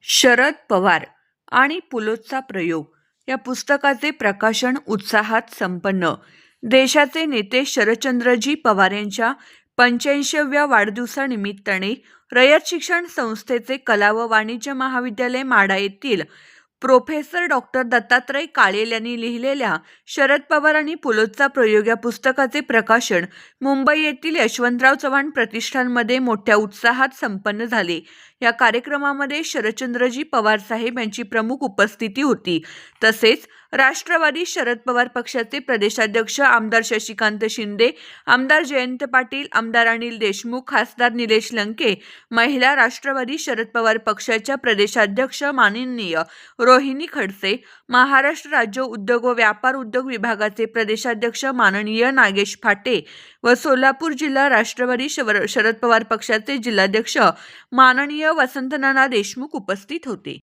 शरद पवार आणि पुलोतचा प्रयोग या पुस्तकाचे प्रकाशन उत्साहात संपन्न. देशाचे नेते शरदचंद्रजी पवार यांच्या 85व्या वाढदिवसानिमित्ताने रयत शिक्षण संस्थेचे कला व वाणिज्य महाविद्यालय माढा येथील प्रोफेसर डॉक्टर दत्तात्रय काळेल यांनी लिहिलेल्या शरद पवार आणि पुलोतचा प्रयोग या पुस्तकाचे प्रकाशन मुंबई येथील यशवंतराव चव्हाण प्रतिष्ठानमध्ये मोठ्या उत्साहात संपन्न झाले. या कार्यक्रमामध्ये शरदचंद्रजी पवार साहेब यांची प्रमुख उपस्थिती होती. तसेच राष्ट्रवादी शरद पवार पक्षाचे प्रदेशाध्यक्ष आमदार शशिकांत शिंदे, आमदार जयंत पाटील, आमदार अनिल देशमुख, खासदार निलेश लंके, महिला राष्ट्रवादी शरद पवार पक्षाच्या प्रदेशाध्यक्ष माननीय रोहिणी खडसे, महाराष्ट्र राज्य उद्योग व व्यापार उद्योग विभागाचे प्रदेशाध्यक्ष माननीय नागेश फाटे व सोलापूर जिल्हा राष्ट्रवादी शरद पवार पक्षाचे जिल्हाध्यक्ष माननीय वसंतनाना देशमुख उपस्थित होते.